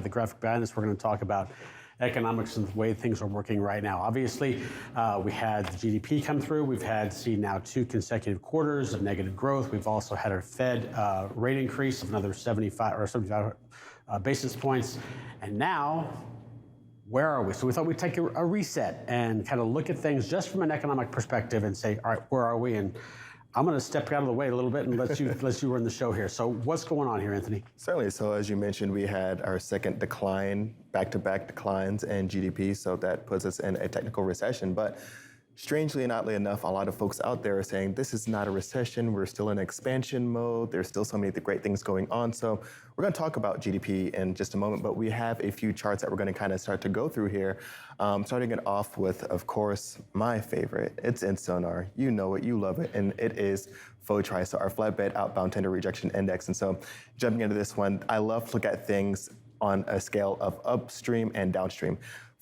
The graphic behind this, we're going to talk about economics and the way things are working right now. Obviously, we had the GDP come through. We've seen now 2 consecutive quarters of negative growth. We've also had our Fed rate increase of another 75 basis points. And now, where are we? So we thought we'd take a reset and kind of look at things just from an economic perspective and say, all right, where are we? And I'm going to step out of the way a little bit and let you run the show here. So what's going on here, Anthony? Certainly. So as you mentioned, we had our second decline, back-to-back declines in GDP. So that puts us in a technical recession. But strangely and oddly enough, a lot of folks out there are saying this is not a recession. We're still in expansion mode. There's still so many great things going on. So we're going to talk about GDP in just a moment, but we have a few charts that we're going to kind of start to go through here. Starting it off with, of course, my favorite. It's in Sonar. You know it, you love it, and it is FOTRI, so our Flatbed Outbound Tender Rejection Index. And so jumping into this one, I love to look at things on a scale of upstream and downstream.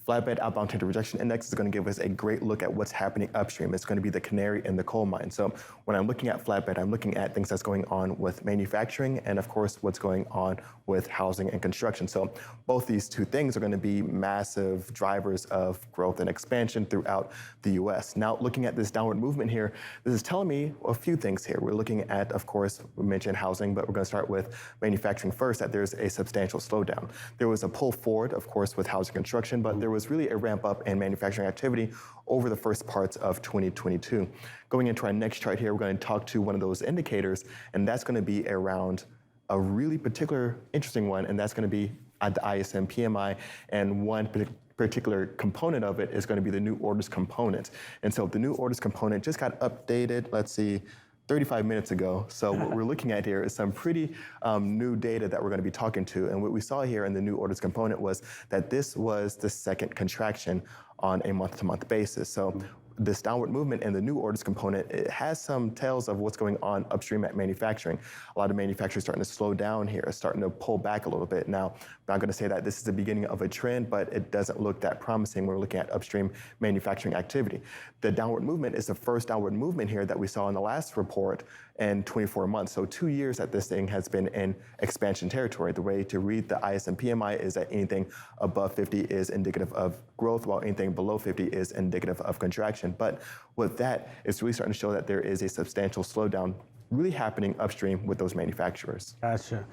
Flatbed Outbound Tender Rejection Index is going to give us a great look at what's happening upstream. It's going to be the canary in the coal mine. So when I'm looking at flatbed, I'm looking at things that's going on with manufacturing and, of course, what's going on with housing and construction. So both these two things are going to be massive drivers of growth and expansion throughout the U.S. Now, looking at this downward movement here, this is telling me a few things here. We're looking at, of course, we mentioned housing, but we're going to start with manufacturing first, that there's a substantial slowdown. There was a pull forward, of course, with housing construction, but there was really a ramp up in manufacturing activity over the first parts of 2022. Going into our next chart here, we're going to talk to one of those indicators, and that's going to be around a really particular interesting one, and that's going to be at the ISM PMI, and one particular component of it is going to be the new orders component. And so the new orders component just got updated, let's see, 35 minutes ago. So what we're looking at here is some pretty new data that we're going to be talking to. And what we saw here in the new orders component was that this was the second contraction on a month-to-month basis. So this downward movement in the new orders component, it has some tales of what's going on upstream at manufacturing. A lot of manufacturers starting to slow down here, starting to pull back a little bit. Now, I'm not going to say that this is the beginning of a trend, but it doesn't look that promising when we're looking at upstream manufacturing activity. The downward movement is the first downward movement here that we saw in the last report in 24 months. So 2 years that this thing has been in expansion territory. The way to read the ISM PMI is that anything above 50 is indicative of growth, while anything below 50 is indicative of contraction. But with that, it's really starting to show that there is a substantial slowdown really happening upstream with those manufacturers. Gotcha.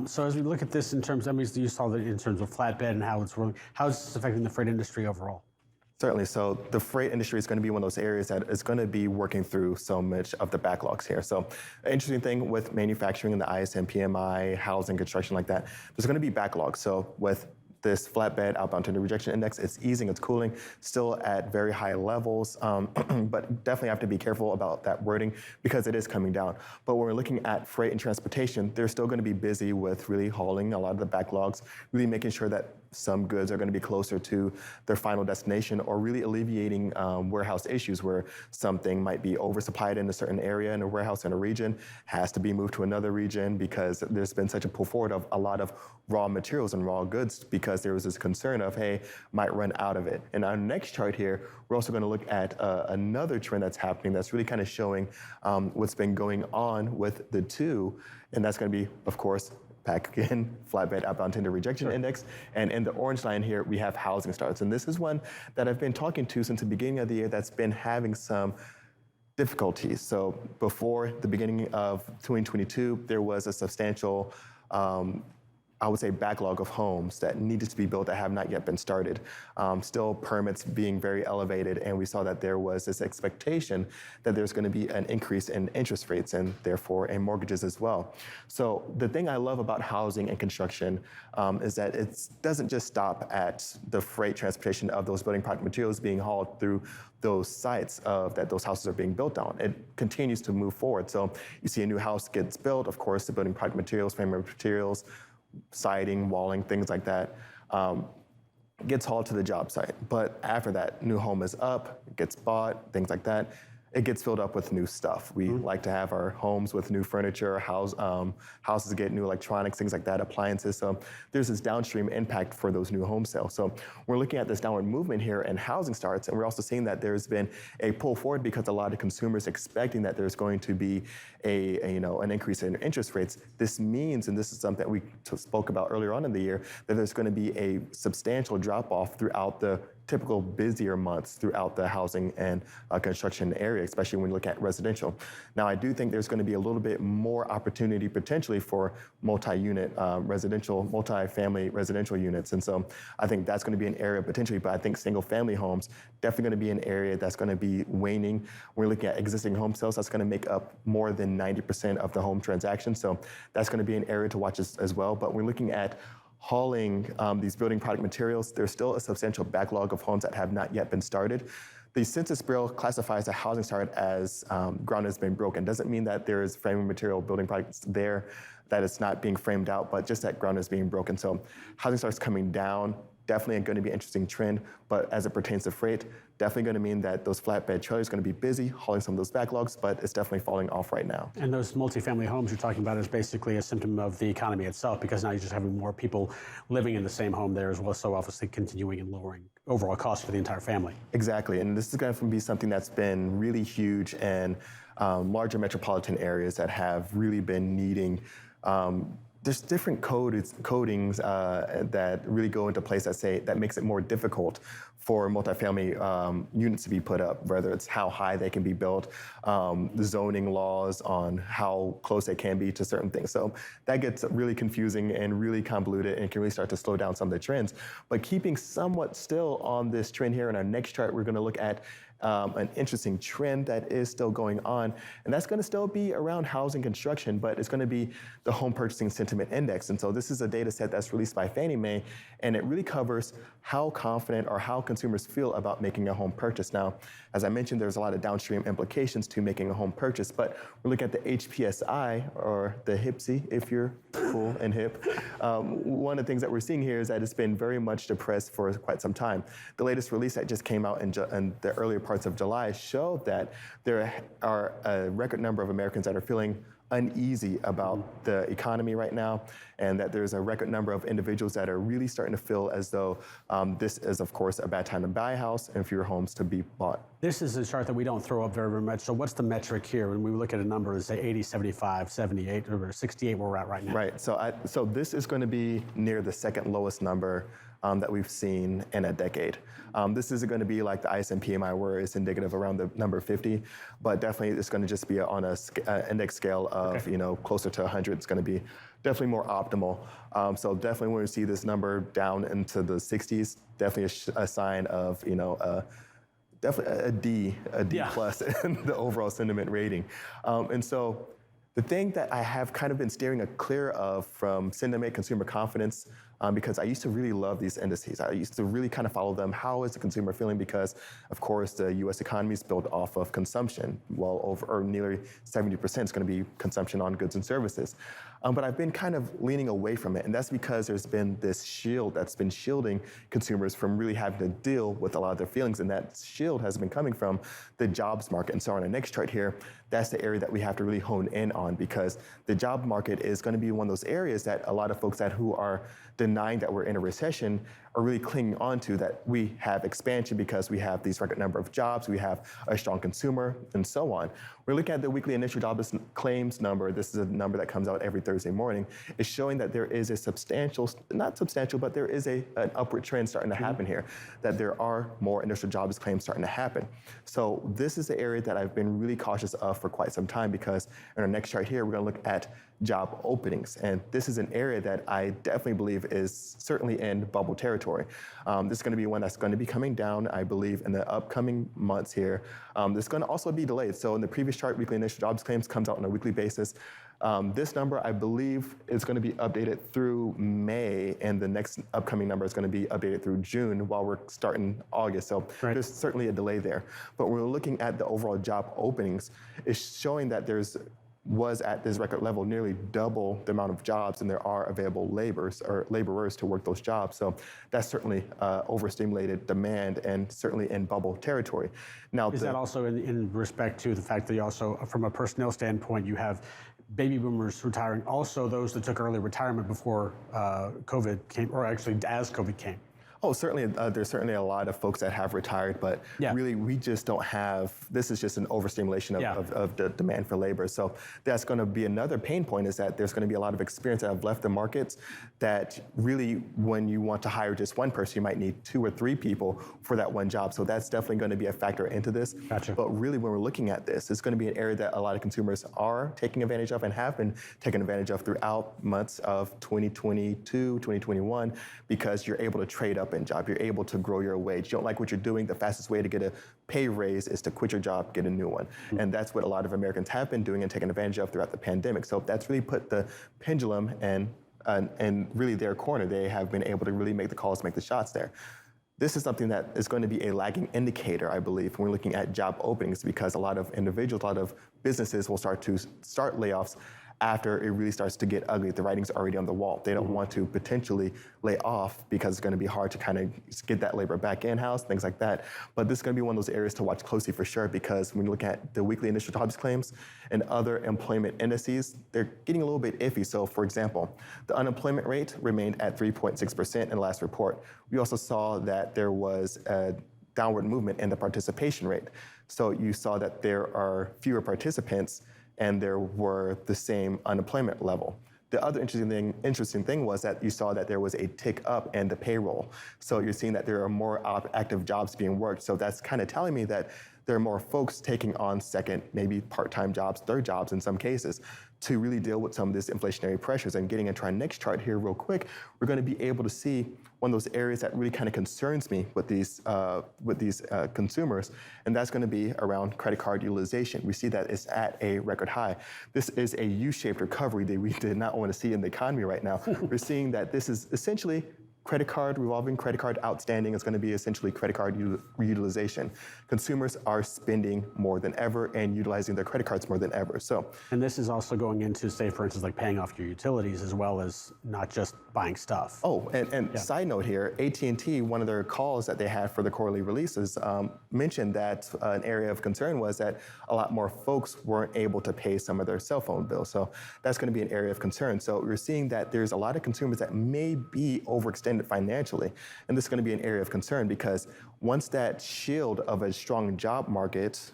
So as we look at this in terms, you saw that in terms of flatbed and how is this affecting the freight industry overall? Certainly. So the freight industry is going to be one of those areas that is going to be working through so much of the backlogs here. So an interesting thing with manufacturing and the ISM PMI, housing, construction like that, there's going to be backlogs. So with this flatbed outbound tender rejection index, it's easing, it's cooling, still at very high levels, but definitely have to be careful about that wording because it is coming down. But when we're looking at freight and transportation, they're still going to be busy with really hauling a lot of the backlogs, really making sure that some goods are going to be closer to their final destination, or really alleviating warehouse issues where something might be oversupplied in a certain area in a warehouse in a region, has to be moved to another region because there's been such a pull forward of a lot of raw materials and raw goods because there was this concern of, hey, might run out of it. And our next chart here, we're also going to look at another trend that's happening that's really kind of showing what's been going on with the two, and that's going to be, of course, back again, flatbed outbound tender rejection index. And in the orange line here, we have housing starts. And this is one that I've been talking to since the beginning of the year that's been having some difficulties. So before the beginning of 2022, there was a substantial I would say backlog of homes that needed to be built that have not yet been started. Still permits being very elevated, and we saw that there was this expectation that there's going to be an increase in interest rates and therefore in mortgages as well. So the thing I love about housing and construction is that it doesn't just stop at the freight transportation of those building product materials being hauled through those sites that those houses are being built on. It continues to move forward. So you see a new house gets built, of course, the building product materials, framework materials, siding, walling, things like that, gets hauled to the job site. But after that, new home is up, it gets bought, things like that. it gets filled up with new stuff. We like to have our homes with new furniture, houses get new electronics, things like that, appliances. So there's this downstream impact for those new home sales. So we're looking at this downward movement here in housing starts, and we're also seeing that there's been a pull forward because a lot of consumers expecting that there's going to be an increase in interest rates. This means, and this is something that we spoke about earlier on in the year, that there's going to be a substantial drop off throughout the typical busier months throughout the housing and construction area, especially when you look at residential. Now, I do think there's going to be a little bit more opportunity potentially for multi-unit multi-family residential units. And so I think that's going to be an area potentially, but I think single family homes definitely going to be an area that's going to be waning. We're looking at existing home sales. That's going to make up more than 90% of the home transactions. So that's going to be an area to watch as well. But we're looking at hauling these building product materials. There's still a substantial backlog of homes that have not yet been started. The Census Bureau classifies a housing start as ground has been broken. Doesn't mean that there is framing material, building products there, that it's not being framed out, but just that ground is being broken. So housing starts coming down, definitely going to be an interesting trend, but as it pertains to freight, definitely going to mean that those flatbed trailers are going to be busy hauling some of those backlogs, but it's definitely falling off right now. And those multifamily homes you're talking about is basically a symptom of the economy itself, because now you're just having more people living in the same home there as well, so obviously continuing and lowering overall costs for the entire family. Exactly, and this is going to be something that's been really huge in larger metropolitan areas that have really been needing there's different codings that really go into place that makes it more difficult for multifamily units to be put up, whether it's how high they can be built, the zoning laws on how close they can be to certain things. So that gets really confusing and really convoluted and can really start to slow down some of the trends. But keeping somewhat still on this trend here in our next chart, we're going to look at an interesting trend that is still going on, and that's going to still be around housing construction, but it's going to be the Home Purchasing Sentiment Index. And so this is a data set that's released by Fannie Mae, and it really covers how confident or how consumers feel about making a home purchase. Now, as I mentioned, there's a lot of downstream implications to making a home purchase, but we're looking at the HPSI, or the HPSI, if you're cool and hip. One of the things that we're seeing here is that it's been very much depressed for quite some time. The latest release that just came out in the earlier parts of July showed that there are a record number of Americans that are feeling uneasy about the economy right now, and that there's a record number of individuals that are really starting to feel as though this is, of course, a bad time to buy a house and fewer homes to be bought. This is a chart that we don't throw up very, very much. So what's the metric here when we look at a number, say 80, 75, 78, or 68 where we're at right now? Right. So this is going to be near the second lowest number that we've seen in a decade. This isn't going to be like the ISM PMI where it's indicative around the number 50, but definitely it's going to just be on a index scale of closer to 100. It's going to be definitely more optimal. So definitely when we see this number down into the 60s, definitely a sign of definitely a D plus in the overall sentiment rating. And so the thing that I have kind of been steering clear of from sentiment, consumer confidence, because I used to really love these indices. I used to really kind of follow them. How is the consumer feeling? Because, of course, the U.S. economy is built off of consumption. Well, over nearly 70% is going to be consumption on goods and services. But I've been kind of leaning away from it, and that's because there's been this shield that's been shielding consumers from really having to deal with a lot of their feelings, and that shield has been coming from the jobs market. And so on the next chart here, that's the area that we have to really hone in on, because the job market is going to be one of those areas that a lot of folks who are denying that we're in a recession are really clinging on to, that we have expansion because we have these record number of jobs, we have a strong consumer, and so on. We're looking at the weekly initial jobless claims number. This is a number that comes out every Thursday morning. It's showing that there is a substantial, not substantial, but there is an upward trend starting to happen here, that there are more initial jobless claims starting to happen. So this is the area that I've been really cautious of for quite some time, because in our next chart here, we're going to look at job openings. And this is an area that I definitely believe is certainly in bubble territory. This is going to be one that's going to be coming down, I believe, in the upcoming months here. This is going to also be delayed. So in the previous chart, weekly initial jobs claims comes out on a weekly basis. This number, I believe, is going to be updated through May, and the next upcoming number is going to be updated through June while we're starting August. So there's certainly a delay there. But when we're looking at the overall job openings, it's showing that there's was at this record level, nearly double the amount of jobs than there are available laborers to work those jobs. So that's certainly overstimulated demand and certainly in bubble territory. Now, is that also in respect to the fact that you also, from a personnel standpoint, you have baby boomers retiring, also those that took early retirement before COVID came, or actually as COVID came? Oh, certainly. There's certainly a lot of folks that have retired, but really we just don't have, this is just an overstimulation of the demand for labor. So that's going to be another pain point, is that there's going to be a lot of experience that have left the markets that really, when you want to hire just one person, you might need 2 or 3 people for that one job. So that's definitely going to be a factor into this. Gotcha. But really, when we're looking at this, it's going to be an area that a lot of consumers are taking advantage of and have been taking advantage of throughout months of 2022, 2021, because you're able to trade up in job. You're able to grow your wage. You don't like what you're doing, the fastest way to get a pay raise is to quit your job, get a new one. And that's what a lot of Americans have been doing and taking advantage of throughout the pandemic. So that's really put the pendulum and really their corner. They have been able to really make the calls, make the shots there. This is something that is going to be a lagging indicator, I believe, when we're looking at job openings, because a lot of individuals, a lot of businesses will start layoffs after it really starts to get ugly. The writing's already on the wall. They don't want to potentially lay off because it's going to be hard to kind of get that labor back in-house, things like that. But this is going to be one of those areas to watch closely for sure, because when you look at the weekly initial jobs claims and other employment indices, they're getting a little bit iffy. So for example, the unemployment rate remained at 3.6% in the last report. We also saw that there was a downward movement in the participation rate. So you saw that there are fewer participants and there were the same unemployment level. The other interesting thing was that you saw that there was a tick up in the payroll. So you're seeing that there are more active jobs being worked. So that's kind of telling me that there are more folks taking on second, maybe part-time jobs, third jobs in some cases, to really deal with some of these inflationary pressures. And getting into our next chart here real quick, we're going to be able to see one of those areas that really kind of concerns me with these consumers, and that's going to be around credit card utilization. We see that it's at a record high. This is a U-shaped recovery that we did not want to see in the economy right now. We're seeing that this is essentially revolving credit card outstanding is going to be essentially credit card utilization. Consumers are spending more than ever and utilizing their credit cards more than ever. So, and this is also going into, say, for instance, like paying off your utilities as well as not just buying stuff. Oh, and side note here, AT&T, one of their calls that they had for the quarterly releases, mentioned that an area of concern was that a lot more folks weren't able to pay some of their cell phone bills. So that's going to be an area of concern. So we're seeing that there's a lot of consumers that may be overextended financially. And this is going to be an area of concern, because once that shield of a strong job market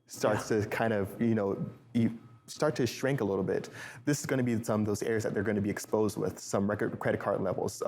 starts to kind of, start to shrink a little bit, this is going to be some of those areas that they're going to be exposed with, some record credit card levels,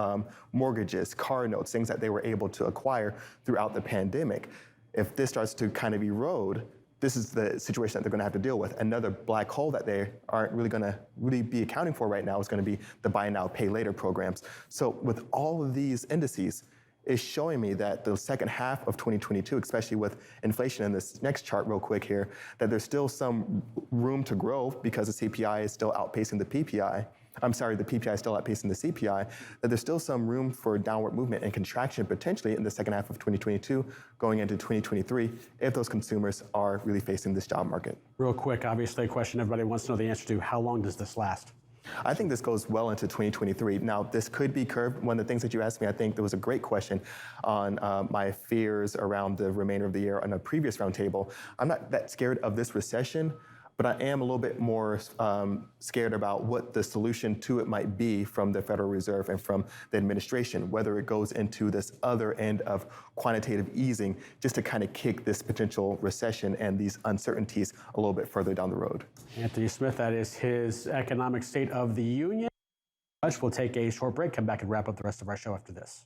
mortgages, car notes, things that they were able to acquire throughout the pandemic. If this starts to kind of erode, this is the situation that they're going to have to deal with. Another black hole that they aren't really going to be accounting for right now is going to be the buy now, pay later programs. So with all of these indices, it's showing me that the second half of 2022, especially with inflation in this next chart real quick here, that there's still some room to grow because the CPI is still outpacing the PPI. I'm sorry, the PPI is still outpacing the CPI, that there's still some room for downward movement and contraction potentially in the second half of 2022 going into 2023 if those consumers are really facing this job market. Real quick, obviously a question everybody wants to know the answer to: how long does this last? I think this goes well into 2023. Now, this could be curved. One of the things that you asked me, I think there was a great question on my fears around the remainder of the year on a previous roundtable. I'm not that scared of this recession, but I am a little bit more scared about what the solution to it might be from the Federal Reserve and from the administration, whether it goes into this other end of quantitative easing just to kind of kick this potential recession and these uncertainties a little bit further down the road. Anthony Smith, that is his Economic State of the Union. We'll take a short break, come back and wrap up the rest of our show after this.